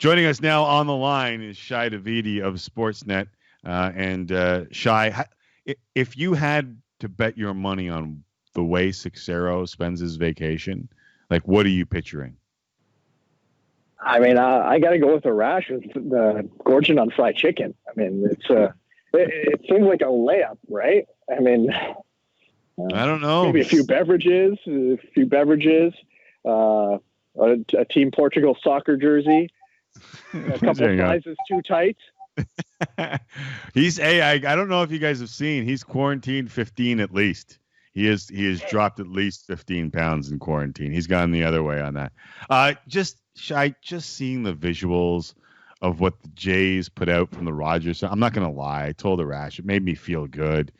Joining us now on the line is Shi Davidi of Sportsnet. Shi, if you had to bet your money on the way Sixero spends his vacation, like, what are you picturing? I mean, I got to go with Arash with gorging on fried chicken. I mean, it seems like a layup, right? I mean, I don't know. Maybe a few beverages, a Team Portugal soccer jersey, a couple sizes too tight. I don't know if you guys have seen, he's quarantined 15 at least. He has dropped at least 15 pounds in quarantine. He's gone the other way on that. Just seeing the visuals of what the Jays put out from the Rogers. I'm not going to lie. I told Arash, it made me feel good.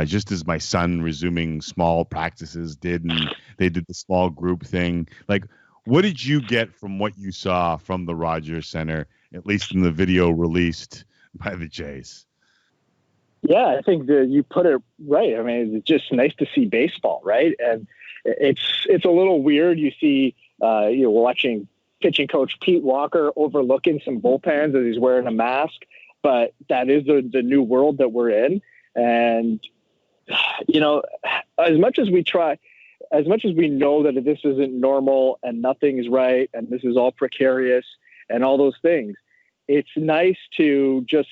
Just as my son resuming small practices did, and they did the small group thing. Like, what did you get from what you saw from the Rogers Center, at least in the video released by the Jays? Yeah, I think that you put it right. I mean, it's just nice to see baseball, right? And it's a little weird. You see, you're watching pitching coach Pete Walker overlooking some bullpens as he's wearing a mask, but that is the new world that we're in. And, as much as we know that this isn't normal and nothing is right and this is all precarious and all those things, it's nice to just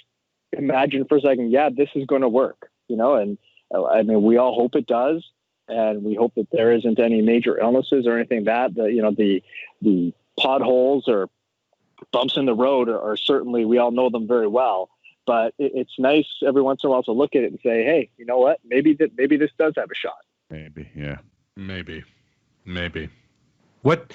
imagine for a second, yeah, this is going to work, and I mean, we all hope it does. And we hope that there isn't any major illnesses or anything the potholes or bumps in the road are certainly, we all know them very well, but it's nice every once in a while to look at it and say, hey, you know what? Maybe this does have a shot. Maybe. Yeah. Maybe. What?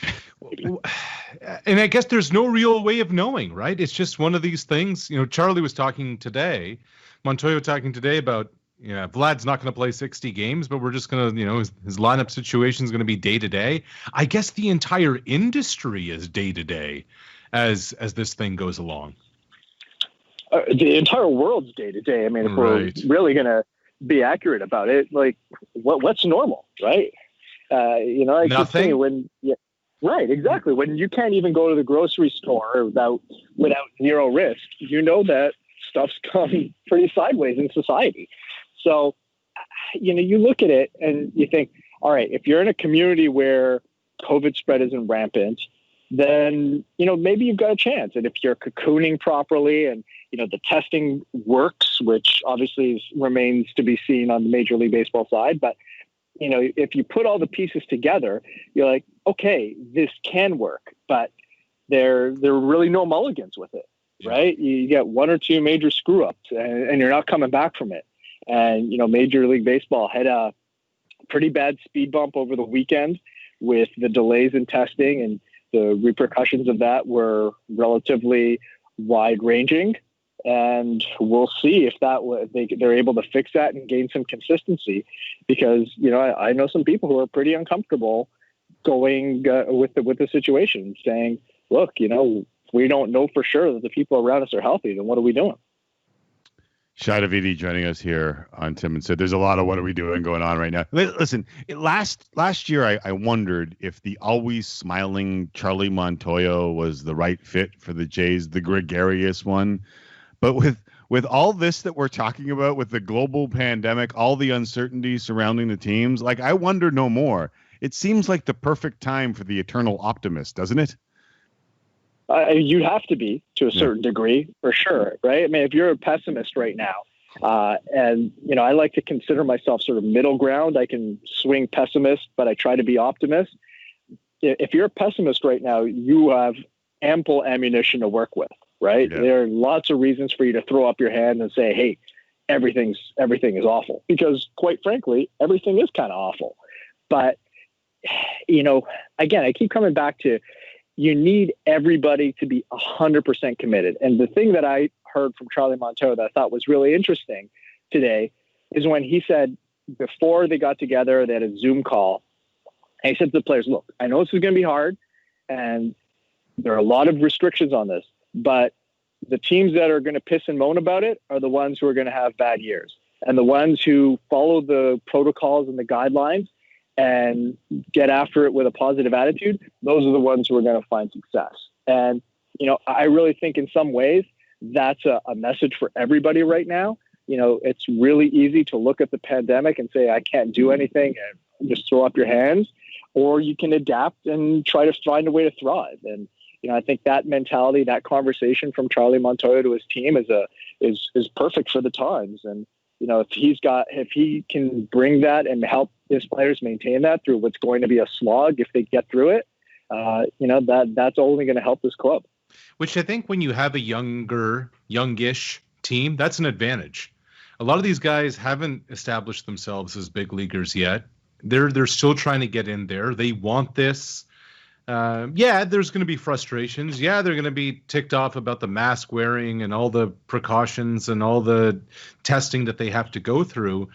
And I guess there's no real way of knowing, right? It's just one of these things. Charlie was talking today, Montoya talking today about, Vlad's not going to play 60 games, but we're just going to, his lineup situation is going to be day to day. I guess the entire industry is day to day as this thing goes along. The entire world's day to day. I mean, if we're really going to be accurate about it, like what's normal, right? Nothing. Right, exactly. When you can't even go to the grocery store without zero risk, that stuff's come pretty sideways in society. So, you look at it and you think, all right, if you're in a community where COVID spread isn't rampant, then, maybe you've got a chance. And if you're cocooning properly and, the testing works, which obviously remains to be seen on the Major League Baseball side, but if you put all the pieces together, you're like, okay, this can work, but there are really no mulligans with it, right? You get one or two major screw ups and you're not coming back from it. And, Major League Baseball had a pretty bad speed bump over the weekend with the delays in testing, and the repercussions of that were relatively wide ranging. And we'll see if they're able to fix that and gain some consistency, because I know some people who are pretty uncomfortable going with the situation, saying, "Look, we don't know for sure that the people around us are healthy. Then what are we doing?" Shi Davidi joining us here on Tim and Sid. There's a lot of what are we doing going on right now. Listen, last year I wondered if the always smiling Charlie Montoya was the right fit for the Jays, the gregarious one. But with all this that we're talking about, with the global pandemic, all the uncertainty surrounding the teams, like, I wonder no more. It seems like the perfect time for the eternal optimist, doesn't it? You'd have to be, to a certain degree, for sure, right? I mean, if you're a pessimist right now, and, I like to consider myself sort of middle ground. I can swing pessimist, but I try to be optimist. If you're a pessimist right now, you have ample ammunition to work with, right? Yeah. There are lots of reasons for you to throw up your hand and say, hey, everything is awful, because quite frankly, everything is kind of awful. But, again, I keep coming back to, you need everybody to be 100% committed. And the thing that I heard from Charlie Montoya that I thought was really interesting today is when he said, before they got together, they had a Zoom call, and he said to the players, look, I know this is going to be hard, and there are a lot of restrictions on this, but the teams that are going to piss and moan about it are the ones who are going to have bad years. And the ones who follow the protocols and the guidelines and get after it with a positive attitude, those are the ones who are going to find success. And I really think in some ways that's a message for everybody right now. It's really easy to look at the pandemic and say, I can't do anything and just throw up your hands, or you can adapt and try to find a way to thrive. And, I think that mentality, that conversation from Charlie Montoyo to his team is perfect for the times. And, if he can bring that and help his players maintain that through what's going to be a slog, if they get through it, that's only going to help this club. Which I think when you have a youngish team, that's an advantage. A lot of these guys haven't established themselves as big leaguers yet. They're still trying to get in there. They want this. There's going to be frustrations. Yeah, they're going to be ticked off about the mask wearing and all the precautions and all the testing that they have to go through.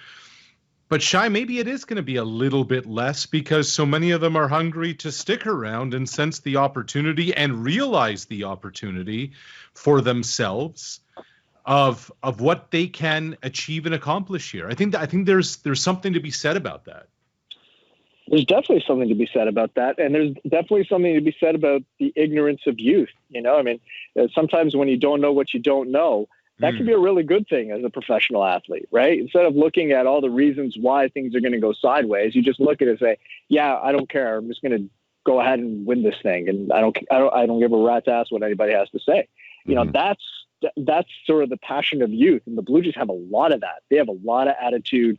But Shi, maybe it is going to be a little bit less because so many of them are hungry to stick around and sense the opportunity and realize the opportunity for themselves of what they can achieve and accomplish here. I think there's something to be said about that. There's definitely something to be said about that. And there's definitely something to be said about the ignorance of youth. Sometimes when you don't know what you don't know, that can be a really good thing as a professional athlete, right? Instead of looking at all the reasons why things are going to go sideways, you just look at it and say, yeah, I don't care. I'm just going to go ahead and win this thing. And I don't give a rat's ass what anybody has to say. That's sort of the passion of youth. And the Blue Jays have a lot of that. They have a lot of attitude,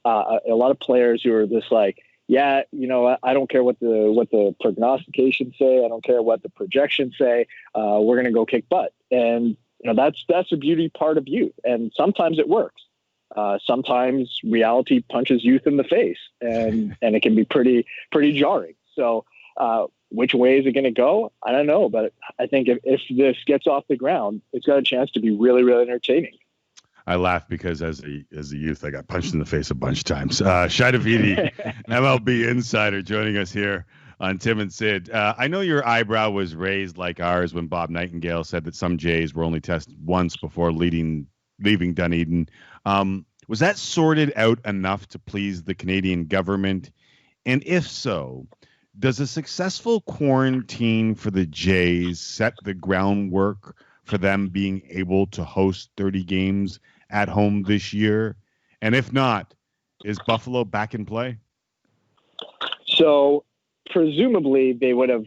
a lot of players who are just like, yeah, I don't care what the prognostications say. I don't care what the projections say. We're going to go kick butt. And, that's a beauty part of youth. And sometimes it works. Sometimes reality punches youth in the face and it can be pretty jarring. So which way is it going to go? I don't know. But I think if this gets off the ground, it's got a chance to be really, really entertaining. I laugh because as a youth, I got punched in the face a bunch of times. Shi Davidi, MLB insider, joining us here on Tim and Sid. I know your eyebrow was raised like ours when Bob Nightingale said that some Jays were only tested once before leaving Dunedin. Was that sorted out enough to please the Canadian government? And if so, does a successful quarantine for the Jays set the groundwork for them being able to host 30 games at home this year? And if not, is Buffalo back in play? So presumably they would have,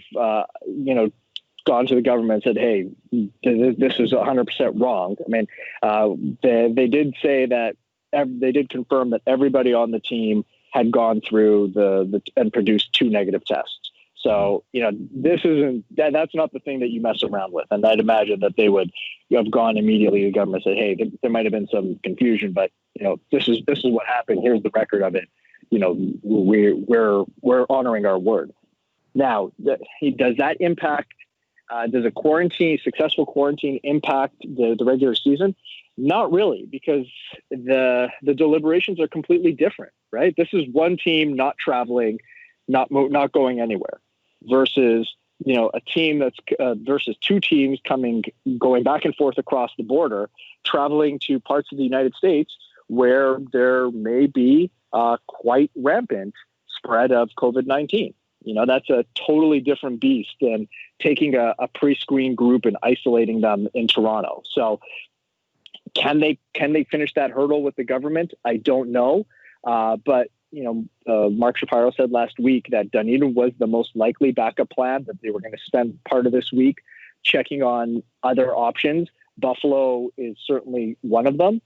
gone to the government and said, hey, this is 100% wrong. I mean, they did say that they did confirm that everybody on the team had gone through and produced 2 negative tests. So, this that's not the thing that you mess around with. And I'd imagine that they would have gone immediately to the government and said, hey, there might have been some confusion, but, this is what happened. Here's the record of it. We're honoring our word. Now, does that impact, does a successful quarantine impact the regular season? Not really, because the deliberations are completely different, right? This is one team not traveling, not going anywhere, versus a team that's versus 2 teams going back and forth across the border, traveling to parts of the United States where there may be quite rampant spread of COVID-19. That's a totally different beast than taking a pre-screened group and isolating them in Toronto. So can they finish that hurdle with the government? I don't know. But Mark Shapiro said last week that Dunedin was the most likely backup plan, that they were going to spend part of this week checking on other options. Buffalo is certainly one of them.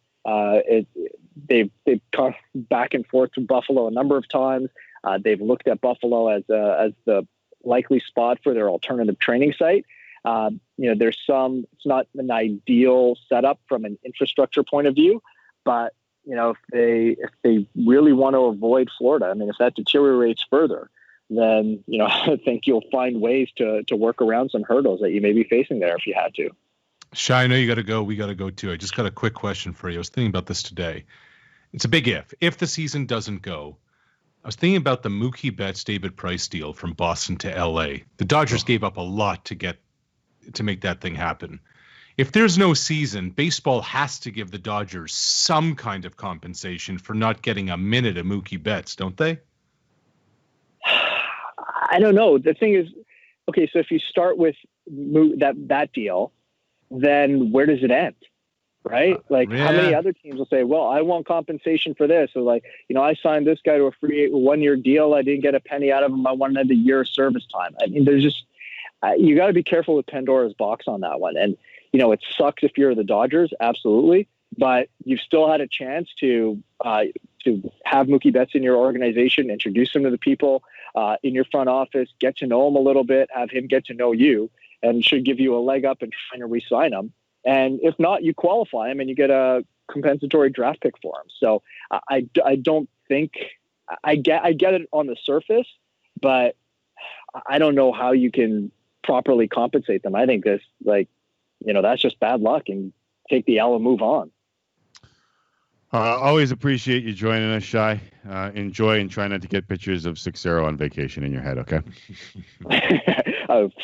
They've gone back and forth to Buffalo a number of times. They've looked at Buffalo as the likely spot for their alternative training site. It's not an ideal setup from an infrastructure point of view, but if they really want to avoid Florida, I mean, if that deteriorates further, then I think you'll find ways to work around some hurdles that you may be facing there if you had to. Shi, I know you got to go. We got to go too. I just got a quick question for you. I was thinking about this today. It's a big if. If the season doesn't go, I was thinking about the Mookie Betts David Price deal from Boston to LA. The Dodgers gave up a lot to make that thing happen. If there's no season, baseball has to give the Dodgers some kind of compensation for not getting a minute of Mookie Betts, don't they? I don't know. The thing is, okay, so if you start with that deal, then where does it end? Right? Like how many other teams will say, well, I want compensation for this. Or like, I signed this guy to a free 1-year deal. I didn't get a penny out of him. I wanted a year of service time. I mean, there's just, you got to be careful with Pandora's box on that one. And, it sucks if you're the Dodgers. Absolutely. But you've still had a chance to have Mookie Betts in your organization, introduce him to the people in your front office, get to know him a little bit, have him get to know you, and should give you a leg up in trying to re-sign him. And if not, you qualify him and you get a compensatory draft pick for him. So I don't think I get it on the surface, but I don't know how you can properly compensate them. I think this, that's just bad luck, and take the L and move on. Always appreciate you joining us, Shi. Enjoy, and try not to get pictures of 6-0 on vacation in your head, okay?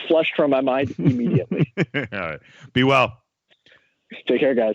Flushed from my mind immediately. All right. Be well. Take care, guys.